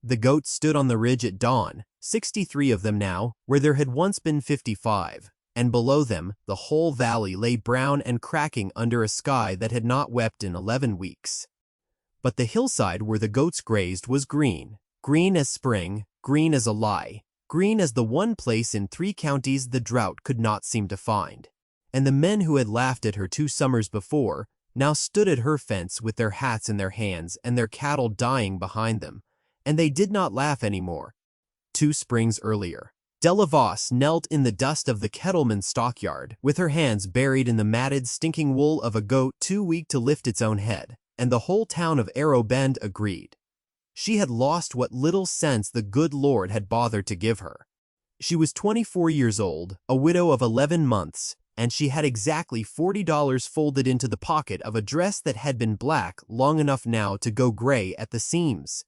The goats stood on the ridge at dawn, 63 of them now, where there had once been 55, and below them the whole valley lay brown and cracking under a sky that had not wept in 11 weeks. But the hillside where the goats grazed was green, green as spring, green as a lie, green as the one place in 3 counties the drought could not seem to find. And the men who had laughed at her 2 summers before now stood at her fence with their hats in their hands and their cattle dying behind them, and they did not laugh anymore. 2 springs earlier, Della Voss knelt in the dust of the Kettleman stockyard with her hands buried in the matted, stinking wool of a goat too weak to lift its own head, and the whole town of Arrow Bend agreed. She had lost what little sense the good Lord had bothered to give her. She was 24 years old, a widow of 11 months, and she had exactly $40 folded into the pocket of a dress that had been black long enough now to go gray at the seams.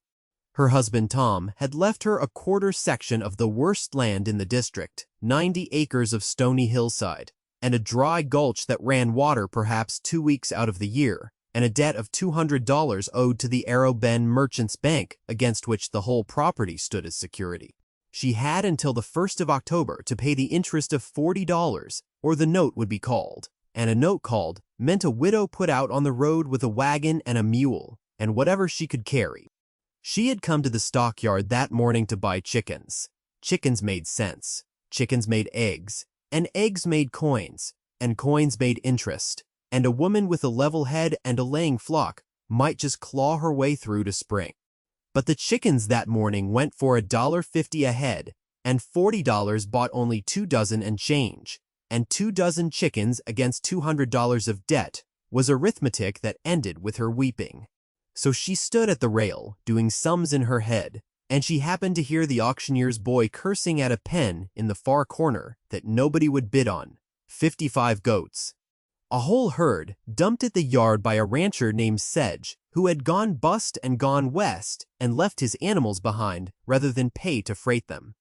Her husband Tom had left her a quarter section of the worst land in the district, 90 acres of stony hillside, and a dry gulch that ran water perhaps 2 weeks out of the year, and a debt of $200 owed to the Arrow Bend Merchants Bank, against which the whole property stood as security. She had until the 1st of October to pay the interest of $40, or the note would be called, and a note called meant a widow put out on the road with a wagon and a mule, and whatever she could carry. She had come to the stockyard that morning to buy chickens. Chickens made sense, chickens made eggs, and eggs made coins, and coins made interest, and a woman with a level head and a laying flock might just claw her way through to spring. But the chickens that morning went for $1.50 a head, and $40 bought only 2 dozen and change, and 2 dozen chickens against $200 of debt was arithmetic that ended with her weeping. So she stood at the rail, doing sums in her head, and she happened to hear the auctioneer's boy cursing at a pen in the far corner that nobody would bid on, 55 goats. A whole herd dumped at the yard by a rancher named Sedge, who had gone bust and gone west and left his animals behind rather than pay to freight them.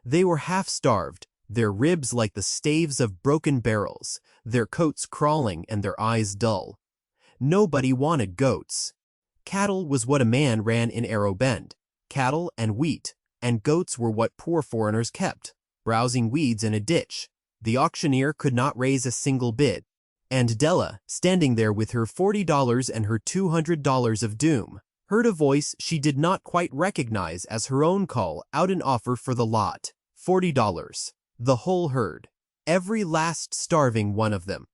They were half-starved, their ribs like the staves of broken barrels, their coats crawling and their eyes dull. Nobody wanted goats. Cattle was what a man ran in Arrow Bend, cattle and wheat, and goats were what poor foreigners kept, browsing weeds in a ditch. The auctioneer could not raise a single bid, and Della, standing there with her $40 and her $200 of doom, heard a voice she did not quite recognize as her own call out an offer for the lot, $40, the whole herd, every last starving one of them.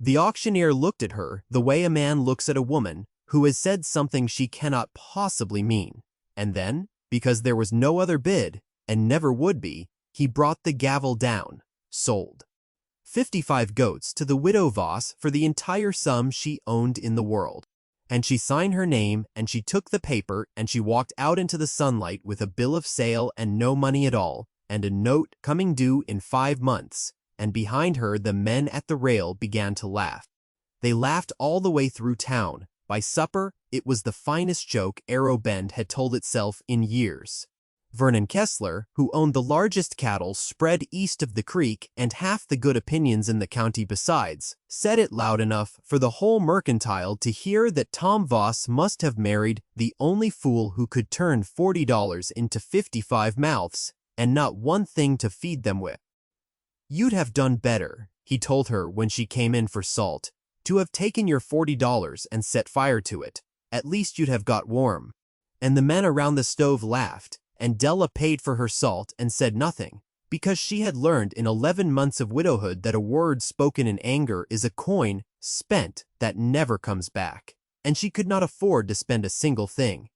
The auctioneer looked at her the way a man looks at a woman who has said something she cannot possibly mean, and then, because there was no other bid, and never would be, he brought the gavel down, sold. 55 goats to the widow Voss for the entire sum she owned in the world. And she signed her name, and she took the paper, and she walked out into the sunlight with a bill of sale and no money at all, and a note coming due in 5 months, and behind her the men at the rail began to laugh. They laughed all the way through town. By supper, it was the finest joke Arrow Bend had told itself in years. Vernon Kessler, who owned the largest cattle spread east of the creek and half the good opinions in the county besides, said it loud enough for the whole mercantile to hear that Tom Voss must have married the only fool who could turn $40 into 55 mouths and not one thing to feed them with. "You'd have done better," he told her when she came in for salt, "to have taken your $40 and set fire to it. At least you'd have got warm." And the men around the stove laughed, and Della paid for her salt and said nothing, because she had learned in 11 months of widowhood that a word spoken in anger is a coin spent that never comes back, and she could not afford to spend a single thing.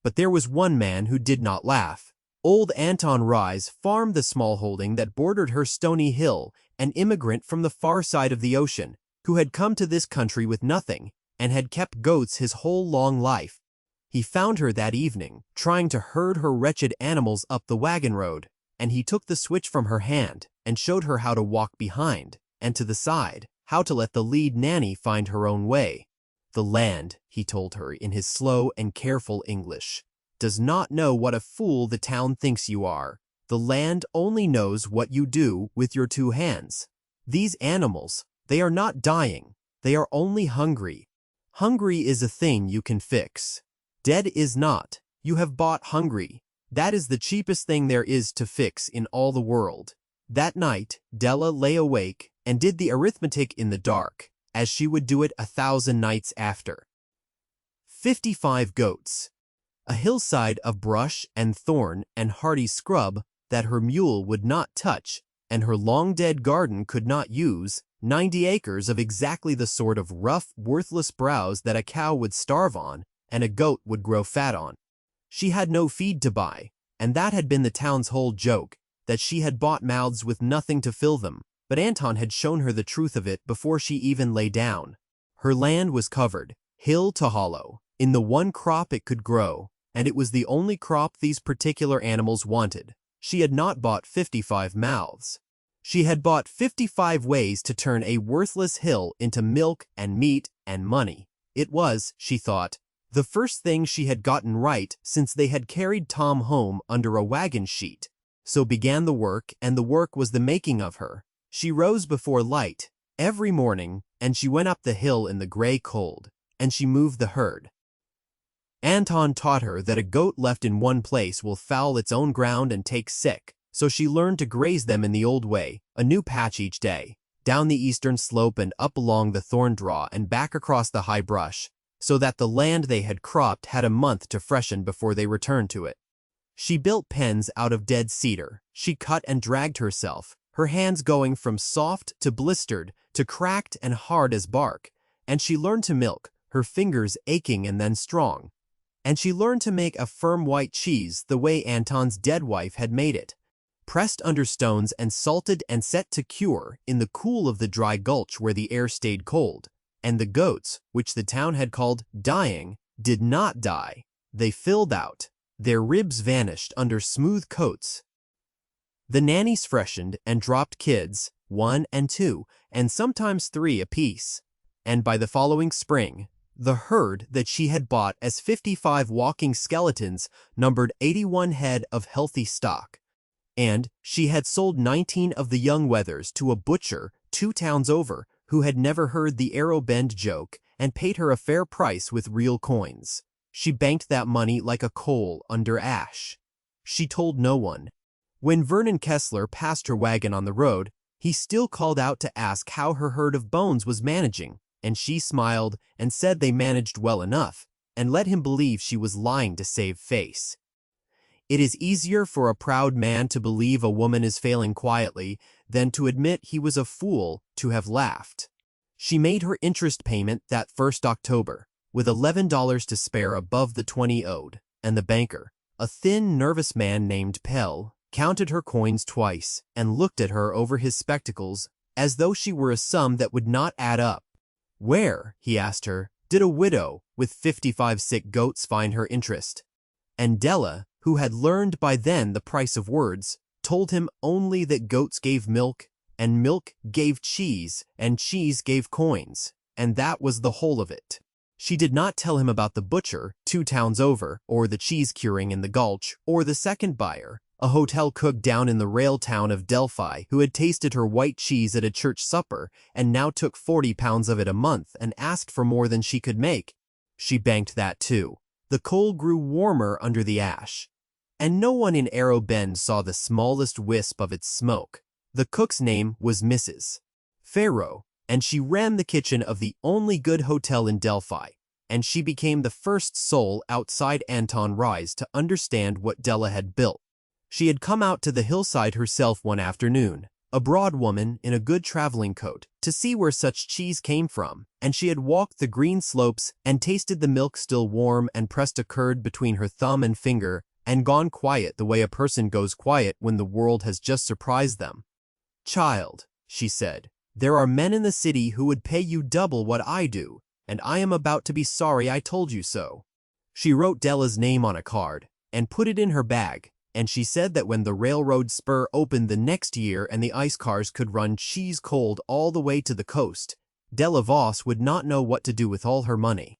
But there was one man who did not laugh. Old Anton Rise farmed the small holding that bordered her stony hill, an immigrant from the far side of the ocean, who had come to this country with nothing, and had kept goats his whole long life. He found her that evening, trying to herd her wretched animals up the wagon road, and he took the switch from her hand and showed her how to walk behind, and to the side, how to let the lead nanny find her own way. "The land," he told her in his slow and careful English, "does not know what a fool the town thinks you are. The land only knows what you do with your 2 hands. These animals, they are not dying, they are only hungry. Hungry is a thing you can fix. Dead is not. You have bought hungry. That is the cheapest thing there is to fix in all the world." That night, Della lay awake and did the arithmetic in the dark, as she would do it 1,000 nights after. 55 goats. A hillside of brush and thorn and hardy scrub that her mule would not touch and her long-dead garden could not use, 90 acres of exactly the sort of rough, worthless browse that a cow would starve on and a goat would grow fat on. She had no feed to buy, and that had been the town's whole joke, that she had bought mouths with nothing to fill them, but Anton had shown her the truth of it before she even lay down. Her land was covered, hill to hollow, in the one crop it could grow, and it was the only crop these particular animals wanted. She had not bought 55 mouths. She had bought 55 ways to turn a worthless hill into milk and meat and money. It was, she thought, the first thing she had gotten right since they had carried Tom home under a wagon sheet. So began the work, and the work was the making of her. She rose before light every morning, and she went up the hill in the gray cold, and she moved the herd. Anton taught her that a goat left in one place will foul its own ground and take sick, so she learned to graze them in the old way, a new patch each day, down the eastern slope and up along the thorn draw and back across the high brush, so that the land they had cropped had a month to freshen before they returned to it. She built pens out of dead cedar. She cut and dragged herself, her hands going from soft to blistered to cracked and hard as bark, and she learned to milk, her fingers aching and then strong. And she learned to make a firm white cheese the way Anton's dead wife had made it, pressed under stones and salted and set to cure in the cool of the dry gulch where the air stayed cold. And the goats, which the town had called dying, did not die. They filled out. Their ribs vanished under smooth coats. The nannies freshened and dropped kids, 1 and 2, and sometimes 3 apiece. And by the following spring, the herd that she had bought as 55 walking skeletons numbered 81 head of healthy stock. And she had sold 19 of the young wethers to a butcher 2 towns over who had never heard the arrow bend joke and paid her a fair price with real coins. She banked that money like a coal under ash. She told no one. When Vernon Kessler passed her wagon on the road, he still called out to ask how her herd of bones was managing, and she smiled and said they managed well enough, and let him believe she was lying to save face. It is easier for a proud man to believe a woman is failing quietly than to admit he was a fool to have laughed. She made her interest payment that first October, with $11 to spare above the 20 owed, and the banker, a thin, nervous man named Pell, counted her coins twice and looked at her over his spectacles as though she were a sum that would not add up. Where, he asked her, did a widow with 55 sick goats find her interest? And Della, who had learned by then the price of words, told him only that goats gave milk, and milk gave cheese, and cheese gave coins, and that was the whole of it. She did not tell him about the butcher 2 towns over, or the cheese curing in the gulch, or the second buyer, a hotel cook down in the rail town of Delphi who had tasted her white cheese at a church supper and now took 40 pounds of it a month and asked for more than she could make. She banked that too. The coal grew warmer under the ash, and no one in Arrow Bend saw the smallest wisp of its smoke. The cook's name was Mrs. Farrow, and she ran the kitchen of the only good hotel in Delphi, and she became the first soul outside Anton Rise to understand what Della had built. She had come out to the hillside herself one afternoon, a broad woman in a good traveling coat, to see where such cheese came from, and she had walked the green slopes and tasted the milk still warm and pressed a curd between her thumb and finger and gone quiet the way a person goes quiet when the world has just surprised them. "Child," she said, "there are men in the city who would pay you double what I do, and I am about to be sorry I told you so." She wrote Della's name on a card and put it in her bag, and she said that when the railroad spur opened the next year and the ice cars could run cheese cold all the way to the coast, Della Voss would not know what to do with all her money.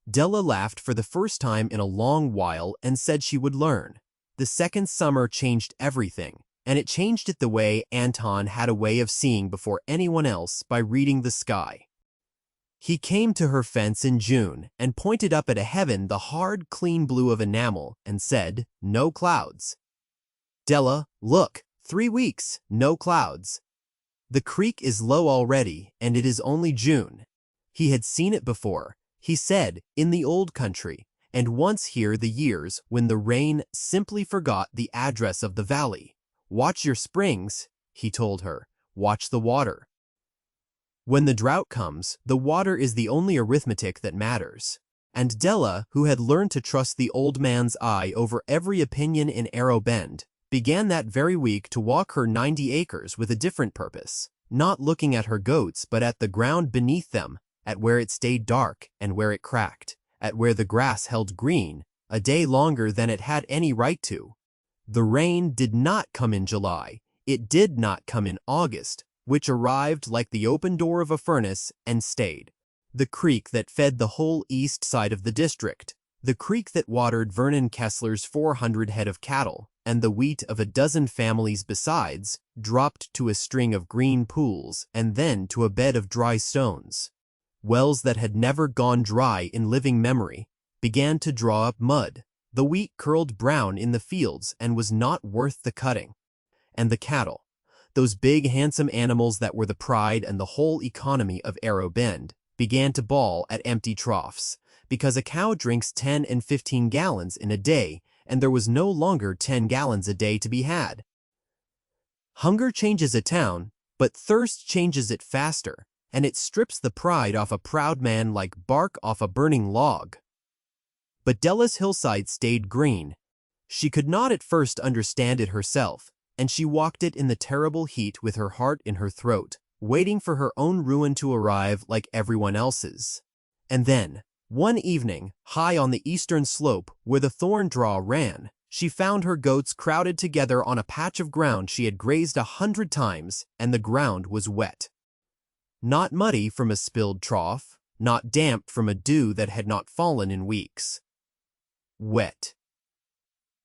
Della laughed for the first time in a long while and said she would learn. The second summer changed everything, and it changed it the way Anton had a way of seeing before anyone else by reading the sky. He came to her fence in June and pointed up at a heaven the hard, clean blue of enamel and said, "No clouds." "Della, look, 3 weeks, no clouds. The creek is low already, and it is only June." He had seen it before, he said, in the old country, and once here the years when the rain simply forgot the address of the valley. "Watch your springs," he told her. "Watch the water. When the drought comes, the water is the only arithmetic that matters." And Della, who had learned to trust the old man's eye over every opinion in Arrow Bend, began that very week to walk her 90 acres with a different purpose, not looking at her goats but at the ground beneath them, at where it stayed dark and where it cracked, at where the grass held green a day longer than it had any right to. The rain did not come in July. It did not come in August, which arrived like the open door of a furnace and stayed. The creek that fed the whole east side of the district, the creek that watered Vernon Kessler's 400 head of cattle, and the wheat of a dozen families besides, dropped to a string of green pools and then to a bed of dry stones. Wells that had never gone dry in living memory began to draw up mud. The wheat curled brown in the fields and was not worth the cutting. And the cattle, those big handsome animals that were the pride and the whole economy of Arrow Bend, began to bawl at empty troughs, because a cow drinks 10 and 15 gallons in a day, and there was no longer 10 gallons a day to be had. Hunger changes a town, but thirst changes it faster, and it strips the pride off a proud man like bark off a burning log. But Della's hillside stayed green. She could not at first understand it herself, and she walked it in the terrible heat with her heart in her throat, waiting for her own ruin to arrive like everyone else's. And then, one evening, high on the eastern slope where the thorn draw ran, she found her goats crowded together on a patch of ground she had grazed 100 times, and the ground was wet. Not muddy from a spilled trough, not damp from a dew that had not fallen in weeks. Wet.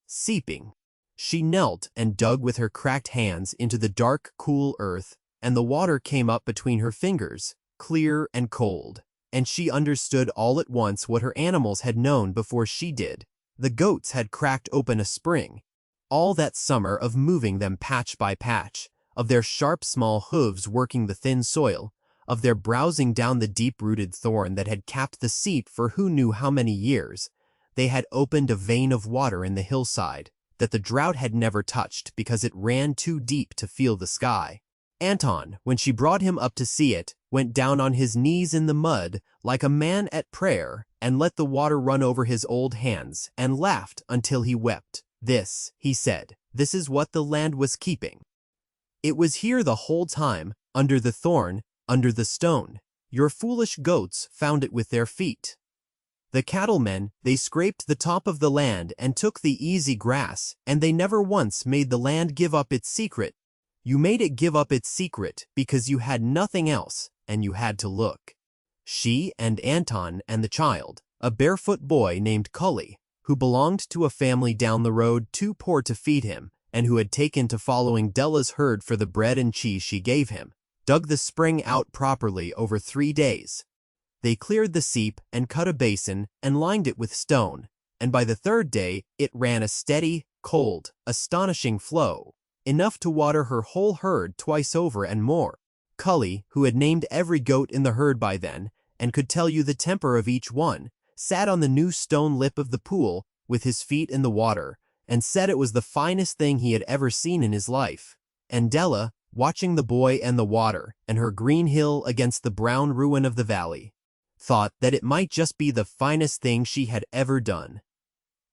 Seeping. She knelt and dug with her cracked hands into the dark, cool earth, and the water came up between her fingers, clear and cold, and she understood all at once what her animals had known before she did. The goats had cracked open a spring. All that summer of moving them patch by patch, of their sharp small hooves working the thin soil, of their browsing down the deep-rooted thorn that had capped the seep for who knew how many years, they had opened a vein of water in the hillside that the drought had never touched because it ran too deep to feel the sky. Anton, when she brought him up to see it, went down on his knees in the mud like a man at prayer and let the water run over his old hands and laughed until he wept. "This," he said, "this is what the land was keeping. It was here the whole time, under the thorn, under the stone. Your foolish goats found it with their feet. The cattlemen, they scraped the top of the land and took the easy grass, and they never once made the land give up its secret. You made it give up its secret because you had nothing else, and you had to look." She and Anton and the child, a barefoot boy named Cully, who belonged to a family down the road too poor to feed him, and who had taken to following Della's herd for the bread and cheese she gave him, dug the spring out properly over 3 days. They cleared the seep and cut a basin and lined it with stone, and by the 3rd day it ran a steady, cold, astonishing flow, enough to water her whole herd twice over and more. Cully, who had named every goat in the herd by then and could tell you the temper of each one, sat on the new stone lip of the pool with his feet in the water and said it was the finest thing he had ever seen in his life. And Della, watching the boy and the water and her green hill against the brown ruin of the valley, thought that it might just be the finest thing she had ever done.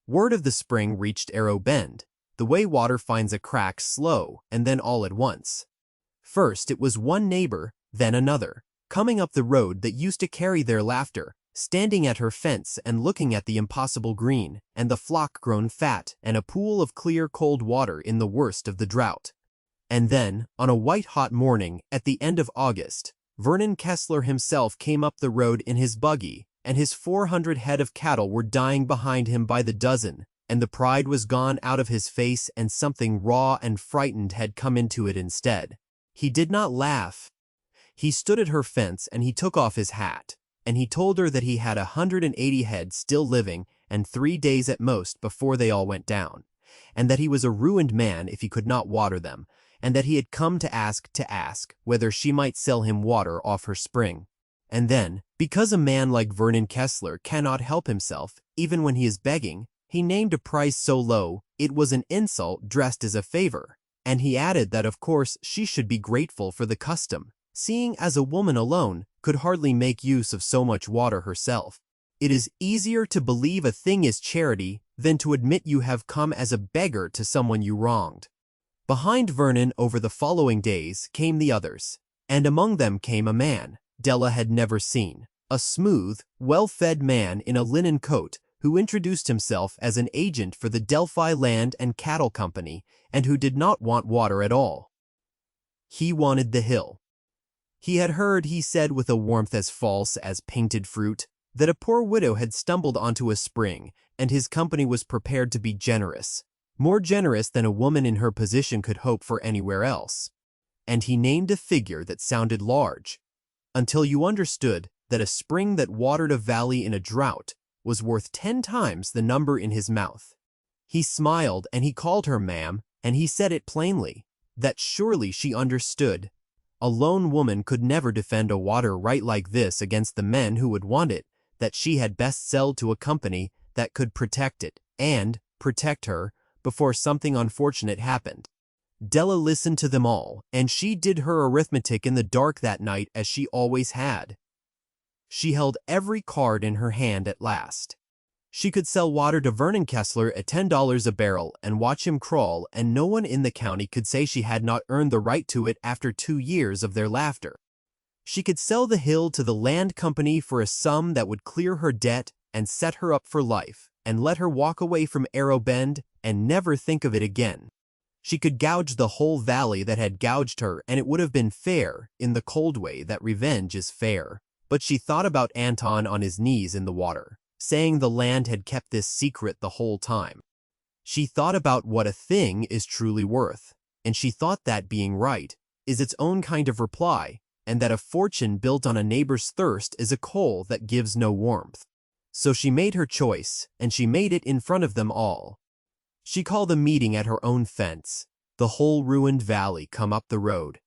Word of the spring reached Arrow Bend, the way water finds a crack slow and then all at once. First it was one neighbor, then another, coming up the road that used to carry their laughter, standing at her fence and looking at the impossible green, and the flock grown fat, and a pool of clear cold water in the worst of the drought. And then, on a white-hot morning at the end of August, Vernon Kessler himself came up the road in his buggy, and his 400 head of cattle were dying behind him by the dozen, and the pride was gone out of his face and something raw and frightened had come into it instead. He did not laugh. He stood at her fence and he took off his hat, and he told her that he had 180 head still living and 3 days at most before they all went down, and that he was a ruined man if he could not water them, and that he had come to ask whether she might sell him water off her spring. And then, because a man like Vernon Kessler cannot help himself, even when he is begging, he named a price so low it was an insult dressed as a favor, and he added that of course she should be grateful for the custom, seeing as a woman alone could hardly make use of so much water herself. It is easier to believe a thing is charity than to admit you have come as a beggar to someone you wronged. Behind Vernon over the following days came the others, and among them came a man Della had never seen, a smooth, well-fed man in a linen coat who introduced himself as an agent for the Delphi Land and Cattle Company and who did not want water at all. He wanted the hill. He had heard, he said with a warmth as false as painted fruit, that a poor widow had stumbled onto a spring and his company was prepared to be generous, more generous than a woman in her position could hope for anywhere else. And he named a figure that sounded large, until you understood that a spring that watered a valley in a drought was worth 10 times the number in his mouth. He smiled and he called her ma'am, and he said it plainly, that surely she understood. A lone woman could never defend a water right like this against the men who would want it, that she had best sell to a company that could protect it, and protect her, before something unfortunate happened. Della listened to them all, and she did her arithmetic in the dark that night as she always had. She held every card in her hand at last. She could sell water to Vernon Kessler at $10 a barrel and watch him crawl, and no one in the county could say she had not earned the right to it after 2 years of their laughter. She could sell the hill to the land company for a sum that would clear her debt and set her up for life, and let her walk away from Arrow Bend and never think of it again. She could gouge the whole valley that had gouged her, and it would have been fair, in the cold way that revenge is fair. But she thought about Anton on his knees in the water, saying the land had kept this secret the whole time. She thought about what a thing is truly worth, and she thought that being right is its own kind of reply, and that a fortune built on a neighbor's thirst is a coal that gives no warmth. So she made her choice, and she made it in front of them all. She called a meeting at her own fence, the whole ruined valley come up the road.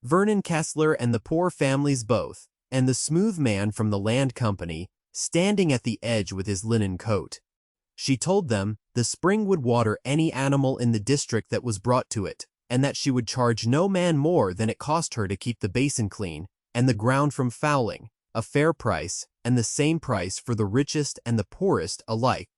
Vernon Kessler and the poor families both, and the smooth man from the land company, standing at the edge with his linen coat. She told them the spring would water any animal in the district that was brought to it, and that she would charge no man more than it cost her to keep the basin clean and the ground from fouling, a fair price, and the same price for the richest and the poorest alike.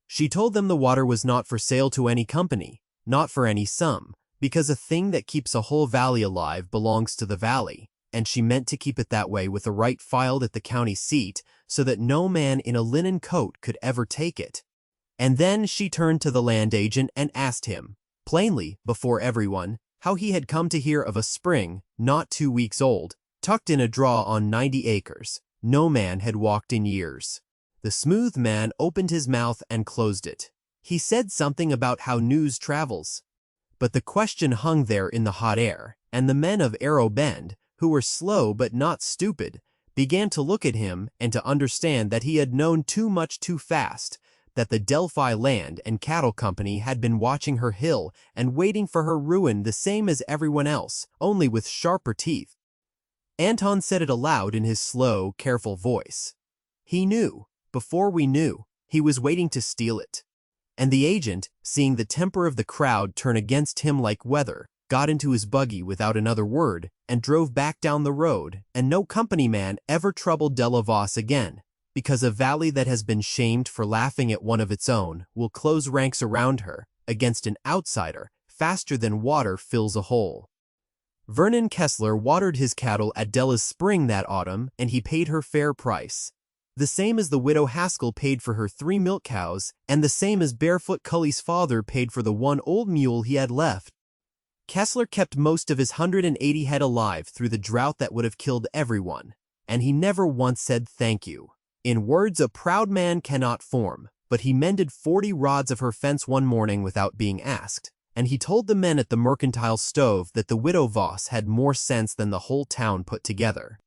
She told them the water was not for sale to any company, not for any sum, because a thing that keeps a whole valley alive belongs to the valley, and she meant to keep it that way with a right filed at the county seat so that no man in a linen coat could ever take it. And then she turned to the land agent and asked him, plainly before everyone, how he had come to hear of a spring, not 2 weeks old, tucked in a draw on 90 acres. No man had walked in years. The smooth man opened his mouth and closed it. He said something about how news travels. But the question hung there in the hot air, and the men of Arrow Bend, who were slow but not stupid, began to look at him and to understand that he had known too much too fast, that the Delphi Land and Cattle Company had been watching her hill and waiting for her ruin the same as everyone else, only with sharper teeth. Anton said it aloud in his slow, careful voice. He knew, before we knew, he was waiting to steal it. And the agent, seeing the temper of the crowd turn against him like weather, got into his buggy without another word and drove back down the road, and no company man ever troubled Della Voss again, because a valley that has been shamed for laughing at one of its own will close ranks around her against an outsider faster than water fills a hole. Vernon Kessler watered his cattle at Della's spring that autumn, and he paid her fair price, the same as the widow Haskell paid for her 3 milk cows, and the same as Barefoot Cully's father paid for the 1 old mule he had left. Kessler kept most of his 180 head alive through the drought that would have killed everyone, and he never once said thank you. In words a proud man cannot form, but he mended 40 rods of her fence one morning without being asked, and he told the men at the mercantile stove that the widow Voss had more sense than the whole town put together.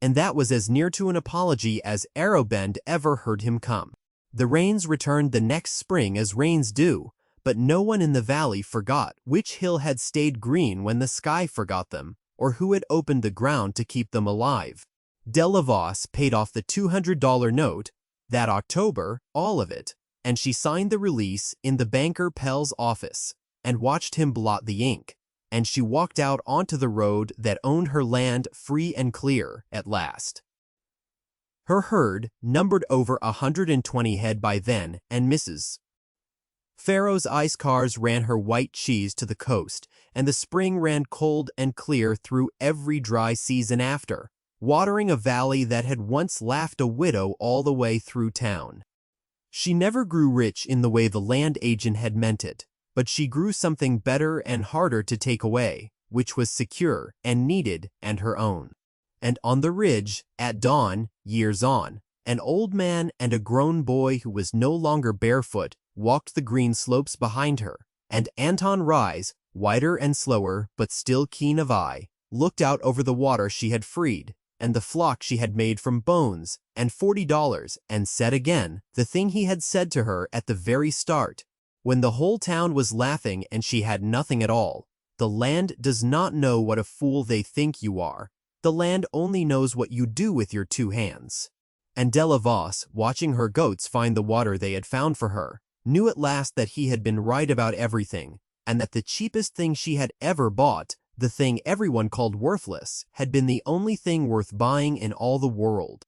and that was as near to an apology as Arrowbend ever heard him come. The rains returned the next spring as rains do, but no one in the valley forgot which hill had stayed green when the sky forgot them, or who had opened the ground to keep them alive. Delavos paid off the $200 note that October, all of it, and she signed the release in the banker Pell's office and watched him blot the ink, and she walked out onto the road that owned her land free and clear at last. Her herd numbered over 120 head by then, and Mrs. Pharaoh's ice cars ran her white cheese to the coast, and the spring ran cold and clear through every dry season after, watering a valley that had once laughed a widow all the way through town. She never grew rich in the way the land agent had meant it, but she grew something better and harder to take away, which was secure and needed and her own. And on the ridge, at dawn, years on, an old man and a grown boy who was no longer barefoot walked the green slopes behind her, and Anton Rise, whiter and slower but still keen of eye, looked out over the water she had freed, and the flock she had made from bones, and $40, and said again the thing he had said to her at the very start, when the whole town was laughing and she had nothing at all. The land does not know what a fool they think you are. The land only knows what you do with your two hands. And Delavos, watching her goats find the water they had found for her, knew at last that he had been right about everything, and that the cheapest thing she had ever bought, the thing everyone called worthless, had been the only thing worth buying in all the world.